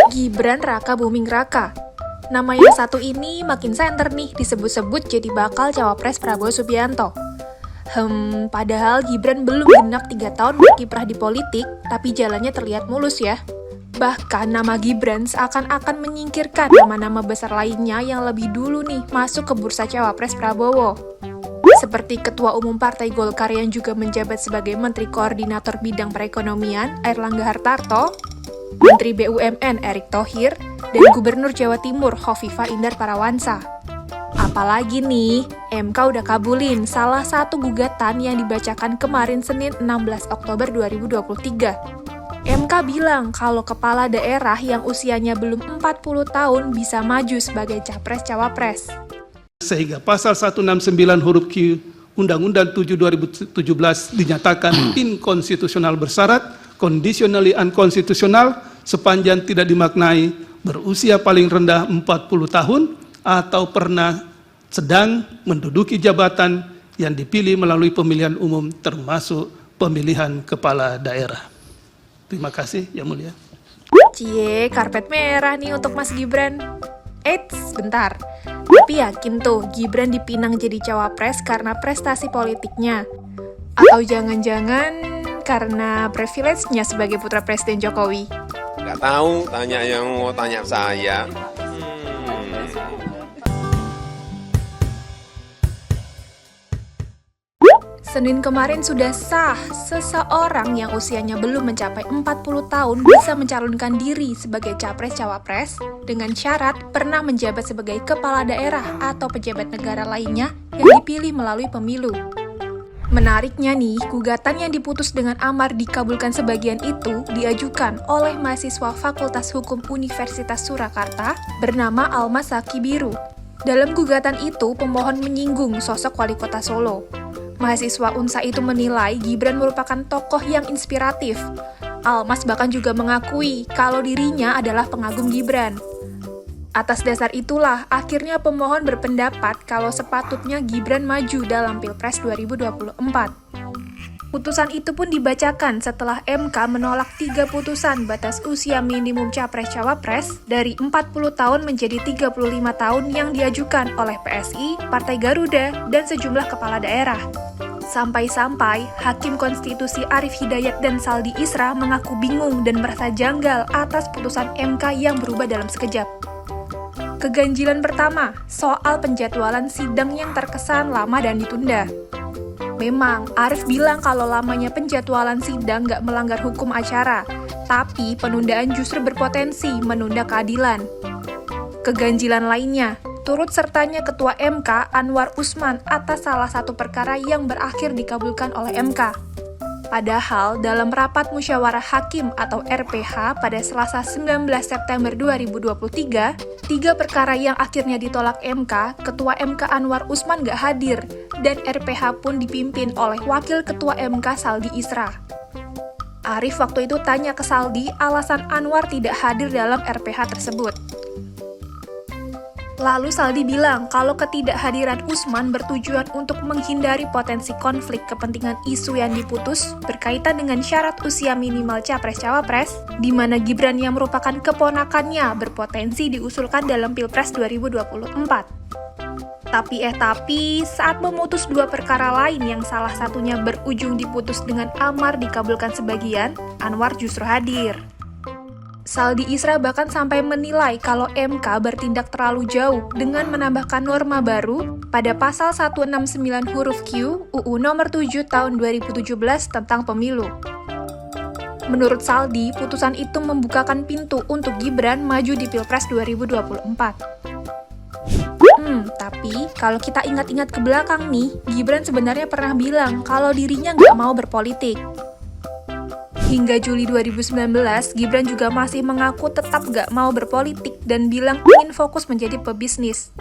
Gibran Raka Buming Raka. Nama yang satu ini makin senter nih disebut-sebut jadi bakal cawapres Prabowo Subianto. Padahal Gibran belum genap 3 tahun berkiprah di politik, tapi jalannya terlihat mulus ya. Bahkan nama Gibran seakan-akan menyingkirkan nama-nama besar lainnya yang lebih dulu nih masuk ke bursa cawapres Prabowo. Seperti Ketua Umum Partai Golkar yang juga menjabat sebagai Menteri Koordinator Bidang Perekonomian, Airlangga Hartarto, Menteri BUMN Erick Thohir, dan Gubernur Jawa Timur Khofifah Indar Parawansa. Apalagi nih, MK udah kabulin salah satu gugatan yang dibacakan kemarin Senin 16 Oktober 2023. MK bilang kalau kepala daerah yang usianya belum 40 tahun bisa maju sebagai capres-cawapres. Sehingga pasal 169 huruf Q Undang-Undang 7 2017 dinyatakan inkonstitusional bersyarat, conditionally unconstitutional, sepanjang tidak dimaknai berusia paling rendah 40 tahun atau pernah sedang menduduki jabatan yang dipilih melalui pemilihan umum termasuk pemilihan kepala daerah. Terima kasih, Yang Mulia. Cie, karpet merah nih untuk Mas Gibran. Eits, bentar. Tapi yakin tuh Gibran dipinang jadi cawapres karena prestasi politiknya? Atau jangan-jangan karena privilege-nya sebagai putra Presiden Jokowi? Nggak tahu, tanya yang mau tanya saya. Senin kemarin sudah sah, seseorang yang usianya belum mencapai 40 tahun bisa mencalonkan diri sebagai capres-cawapres dengan syarat pernah menjabat sebagai kepala daerah atau pejabat negara lainnya yang dipilih melalui pemilu. Menariknya nih, gugatan yang diputus dengan amar dikabulkan sebagian itu diajukan oleh mahasiswa Fakultas Hukum Universitas Surakarta bernama Almas Saki Biru. Dalam gugatan itu, pemohon menyinggung sosok wali kota Solo. Mahasiswa UNSA itu menilai Gibran merupakan tokoh yang inspiratif. Almas bahkan juga mengakui kalau dirinya adalah pengagum Gibran. Atas dasar itulah, akhirnya pemohon berpendapat kalau sepatutnya Gibran maju dalam Pilpres 2024. Putusan itu pun dibacakan setelah MK menolak 3 putusan batas usia minimum capres-cawapres dari 40 tahun menjadi 35 tahun yang diajukan oleh PSI, Partai Garuda, dan sejumlah kepala daerah. Sampai-sampai, Hakim Konstitusi Arief Hidayat dan Saldi Isra mengaku bingung dan merasa janggal atas putusan MK yang berubah dalam sekejap. Keganjilan pertama, soal penjadwalan sidang yang terkesan lama dan ditunda. Memang, Arief bilang kalau lamanya penjadwalan sidang nggak melanggar hukum acara, tapi penundaan justru berpotensi menunda keadilan. Keganjilan lainnya, turut sertanya Ketua MK Anwar Usman atas salah satu perkara yang berakhir dikabulkan oleh MK. Padahal dalam rapat musyawarah hakim atau RPH pada Selasa 19 September 2023, 3 perkara yang akhirnya ditolak MK, Ketua MK Anwar Usman gak hadir, dan RPH pun dipimpin oleh Wakil Ketua MK Saldi Isra. Arief waktu itu tanya ke Saldi alasan Anwar tidak hadir dalam RPH tersebut. Lalu Saldi bilang kalau ketidakhadiran Usman bertujuan untuk menghindari potensi konflik kepentingan isu yang diputus berkaitan dengan syarat usia minimal capres-cawapres, di mana Gibran yang merupakan keponakannya berpotensi diusulkan dalam Pilpres 2024. Tapi saat memutus 2 perkara lain yang salah satunya berujung diputus dengan amar dikabulkan sebagian, Anwar justru hadir. Saldi Isra bahkan sampai menilai kalau MK bertindak terlalu jauh dengan menambahkan norma baru pada pasal 169 huruf Q UU nomor 7 tahun 2017 tentang pemilu. Menurut Saldi, putusan itu membukakan pintu untuk Gibran maju di Pilpres 2024. Tapi kalau kita ingat-ingat ke belakang nih, Gibran sebenarnya pernah bilang kalau dirinya nggak mau berpolitik. Hingga Juli 2019, Gibran juga masih mengaku tetap gak mau berpolitik dan bilang ingin fokus menjadi pebisnis.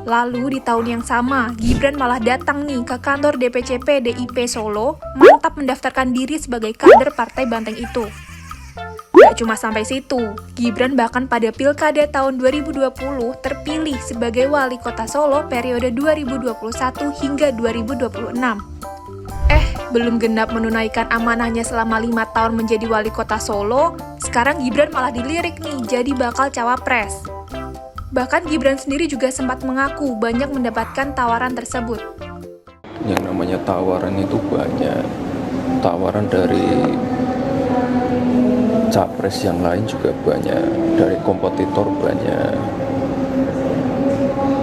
Lalu di tahun yang sama, Gibran malah datang nih ke kantor DPC PDIP Solo, mantap mendaftarkan diri sebagai kader Partai Banteng itu. Gak cuma sampai situ, Gibran bahkan pada Pilkada tahun 2020 terpilih sebagai wali kota Solo periode 2021 hingga 2026. Belum genap menunaikan amanahnya selama 5 tahun menjadi wali kota Solo, sekarang Gibran malah dilirik nih jadi bakal cawapres. Bahkan Gibran sendiri juga sempat mengaku banyak mendapatkan tawaran tersebut. Yang namanya tawaran itu banyak. Tawaran dari capres yang lain juga banyak, dari kompetitor banyak.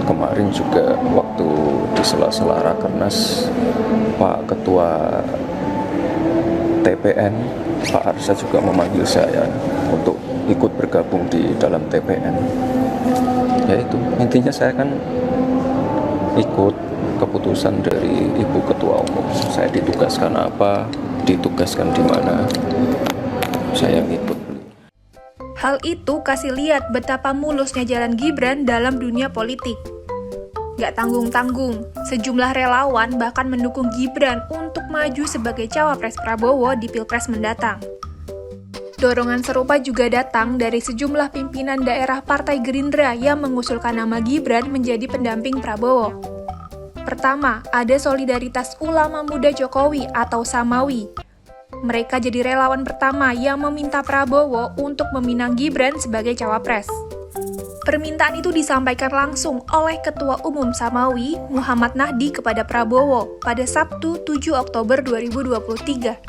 Kemarin juga waktu di sela-sela Rakernas, Pak Ketua TPN, Pak Arsyad juga memanggil saya untuk ikut bergabung di dalam TPN. Ya itu, intinya saya kan ikut keputusan dari Ibu Ketua Umum. Saya ditugaskan apa, ditugaskan di mana, saya ngikut. Hal itu kasih lihat betapa mulusnya jalan Gibran dalam dunia politik. Gak tanggung-tanggung, sejumlah relawan bahkan mendukung Gibran untuk maju sebagai cawapres Prabowo di Pilpres mendatang. Dorongan serupa juga datang dari sejumlah pimpinan daerah Partai Gerindra yang mengusulkan nama Gibran menjadi pendamping Prabowo. Pertama, ada Solidaritas Ulama Muda Jokowi atau Samawi. Mereka jadi relawan pertama yang meminta Prabowo untuk meminang Gibran sebagai cawapres. Permintaan itu disampaikan langsung oleh Ketua Umum Samawi, Muhammad Nahdi kepada Prabowo pada Sabtu 7 Oktober 2023.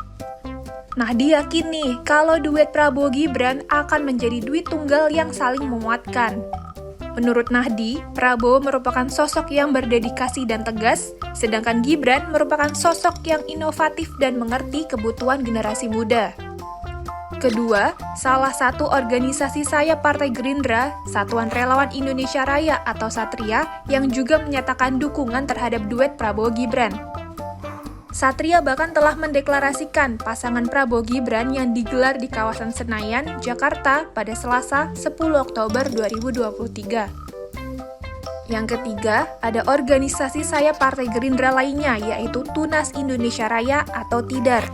Nahdi yakin nih kalau duet Prabowo-Gibran akan menjadi duit tunggal yang saling menguatkan. Menurut Nahdi, Prabowo merupakan sosok yang berdedikasi dan tegas, sedangkan Gibran merupakan sosok yang inovatif dan mengerti kebutuhan generasi muda. Kedua, salah satu organisasi sayap Partai Gerindra, Satuan Relawan Indonesia Raya atau Satria, yang juga menyatakan dukungan terhadap duet Prabowo-Gibran. Satria bahkan telah mendeklarasikan pasangan Prabowo-Gibran yang digelar di kawasan Senayan, Jakarta pada Selasa 10 Oktober 2023. Yang ketiga, ada organisasi sayap Partai Gerindra lainnya yaitu Tunas Indonesia Raya atau TIDAR.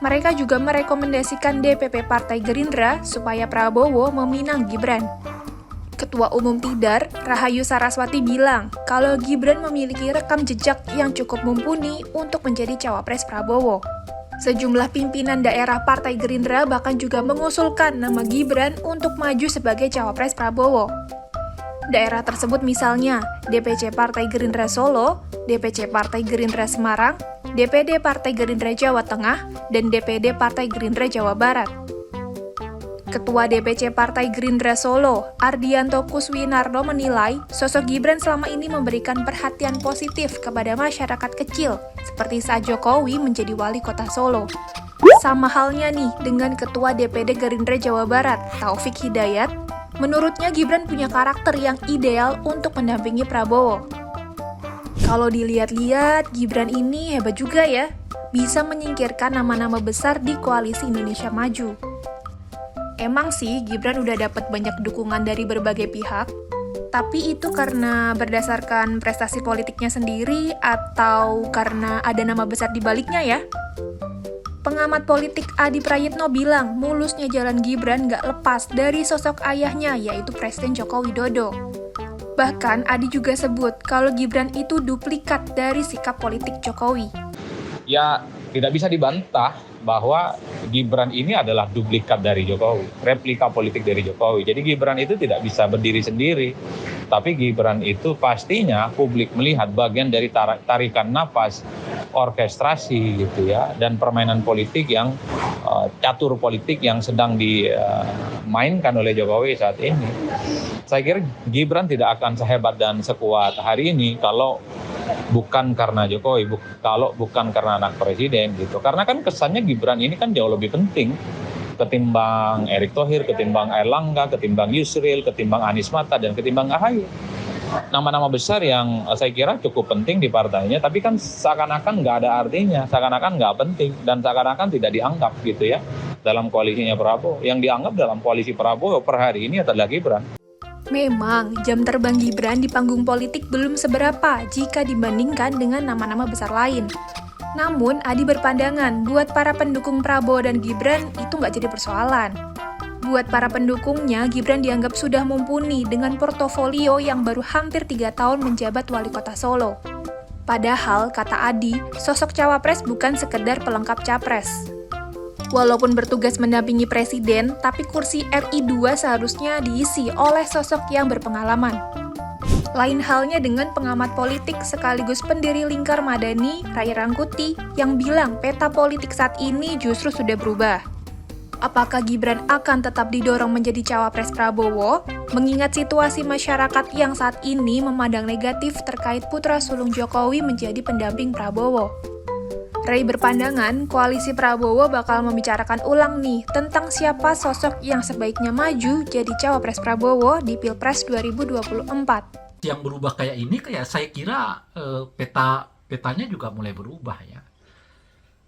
Mereka juga merekomendasikan DPP Partai Gerindra supaya Prabowo meminang Gibran. Ketua Umum TIDAR, Rahayu Saraswati bilang kalau Gibran memiliki rekam jejak yang cukup mumpuni untuk menjadi cawapres Prabowo. Sejumlah pimpinan daerah Partai Gerindra bahkan juga mengusulkan nama Gibran untuk maju sebagai cawapres Prabowo. Daerah tersebut misalnya DPC Partai Gerindra Solo, DPC Partai Gerindra Semarang, DPD Partai Gerindra Jawa Tengah, dan DPD Partai Gerindra Jawa Barat. Ketua DPC Partai Gerindra Solo, Ardianto Kuswinardo menilai sosok Gibran selama ini memberikan perhatian positif kepada masyarakat kecil, seperti saat Jokowi menjadi wali kota Solo. Sama halnya nih dengan Ketua DPD Gerindra Jawa Barat, Taufik Hidayat, menurutnya Gibran punya karakter yang ideal untuk mendampingi Prabowo. Kalau dilihat-lihat, Gibran ini hebat juga ya, bisa menyingkirkan nama-nama besar di Koalisi Indonesia Maju. Emang sih, Gibran udah dapat banyak dukungan dari berbagai pihak, tapi itu karena berdasarkan prestasi politiknya sendiri atau karena ada nama besar di baliknya ya? Pengamat politik Adi Prayitno bilang mulusnya jalan Gibran gak lepas dari sosok ayahnya yaitu Presiden Joko Widodo. Bahkan Adi juga sebut kalau Gibran itu duplikat dari sikap politik Jokowi. Ya, tidak bisa dibantah bahwa Gibran ini adalah duplikat dari Jokowi, replika politik dari Jokowi. Jadi Gibran itu tidak bisa berdiri sendiri, tapi Gibran itu pastinya publik melihat bagian dari tarikan nafas, orkestrasi gitu ya, dan permainan politik yang catur politik yang sedang dimainkan oleh Jokowi saat ini. Saya kira Gibran tidak akan sehebat dan sekuat hari ini kalau bukan karena Jokowi, kalau bukan karena anak presiden gitu. Karena kan kesannya Gibran ini kan jauh lebih penting ketimbang Erick Thohir, ketimbang Airlangga, ketimbang Yusril, ketimbang Anies Mata, dan ketimbang AHY. Nama-nama besar yang saya kira cukup penting di partainya, tapi kan seakan-akan nggak ada artinya, seakan-akan nggak penting, dan seakan-akan tidak dianggap gitu ya dalam koalisinya Prabowo. Yang dianggap dalam koalisi Prabowo per hari ini adalah Gibran. Memang, jam terbang Gibran di panggung politik belum seberapa jika dibandingkan dengan nama-nama besar lain. Namun, Adi berpandangan buat para pendukung Prabowo dan Gibran itu nggak jadi persoalan. Buat para pendukungnya, Gibran dianggap sudah mumpuni dengan portofolio yang baru hampir 3 tahun menjabat wali kota Solo. Padahal, kata Adi, sosok cawapres bukan sekedar pelengkap capres. Walaupun bertugas mendampingi presiden, tapi kursi RI 2 seharusnya diisi oleh sosok yang berpengalaman. Lain halnya dengan pengamat politik sekaligus pendiri Lingkar Madani, Ray Rangkuti, yang bilang peta politik saat ini justru sudah berubah. Apakah Gibran akan tetap didorong menjadi cawapres Prabowo, mengingat situasi masyarakat yang saat ini memandang negatif terkait putra sulung Jokowi menjadi pendamping Prabowo? Ray berpandangan koalisi Prabowo bakal membicarakan ulang nih tentang siapa sosok yang sebaiknya maju jadi cawapres Prabowo di Pilpres 2024. Yang berubah kayak ini, kayak saya kira petanya juga mulai berubah ya.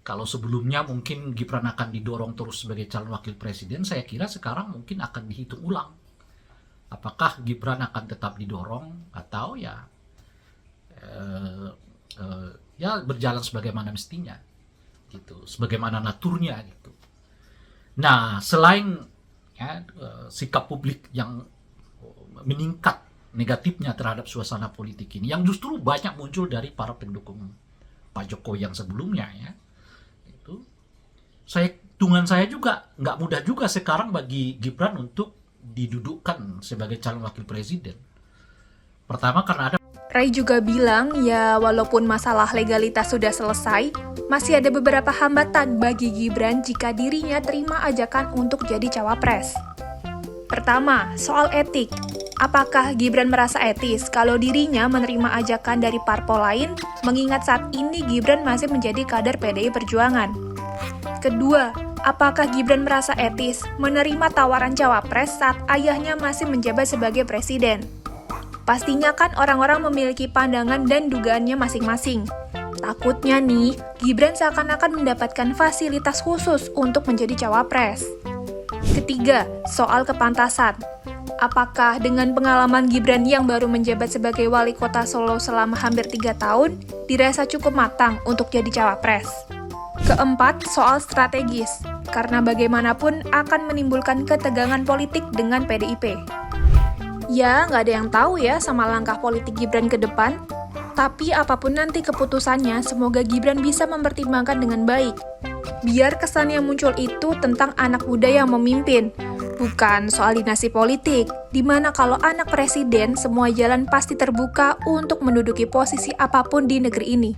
Kalau sebelumnya mungkin Gibran akan didorong terus sebagai calon wakil presiden, saya kira sekarang mungkin akan dihitung ulang. Apakah Gibran akan tetap didorong atau ya berjalan sebagaimana mestinya, gitu, sebagaimana naturnya, gitu. Nah, selain sikap publik yang meningkat negatifnya terhadap suasana politik ini, yang justru banyak muncul dari para pendukung Pak Jokowi yang sebelumnya, ya, itu, hitungan saya juga nggak mudah juga sekarang bagi Gibran untuk didudukkan sebagai calon wakil presiden. Pertama karena ada Ray juga bilang, ya walaupun masalah legalitas sudah selesai, masih ada beberapa hambatan bagi Gibran jika dirinya terima ajakan untuk jadi cawapres. Pertama, soal etik. Apakah Gibran merasa etis kalau dirinya menerima ajakan dari parpol lain, mengingat saat ini Gibran masih menjadi kader PDI Perjuangan? Kedua, apakah Gibran merasa etis menerima tawaran cawapres saat ayahnya masih menjabat sebagai presiden? Pastinya kan orang-orang memiliki pandangan dan dugaannya masing-masing. Takutnya nih, Gibran seakan-akan mendapatkan fasilitas khusus untuk menjadi cawapres. Ketiga, soal kepantasan. Apakah dengan pengalaman Gibran yang baru menjabat sebagai wali kota Solo selama hampir 3 tahun, dirasa cukup matang untuk jadi cawapres? Keempat, soal strategis. Karena bagaimanapun akan menimbulkan ketegangan politik dengan PDIP. Ya, nggak ada yang tahu ya sama langkah politik Gibran ke depan. Tapi apapun nanti keputusannya, semoga Gibran bisa mempertimbangkan dengan baik. Biar kesan yang muncul itu tentang anak muda yang memimpin, bukan soal dinasti politik, di mana kalau anak presiden, semua jalan pasti terbuka untuk menduduki posisi apapun di negeri ini.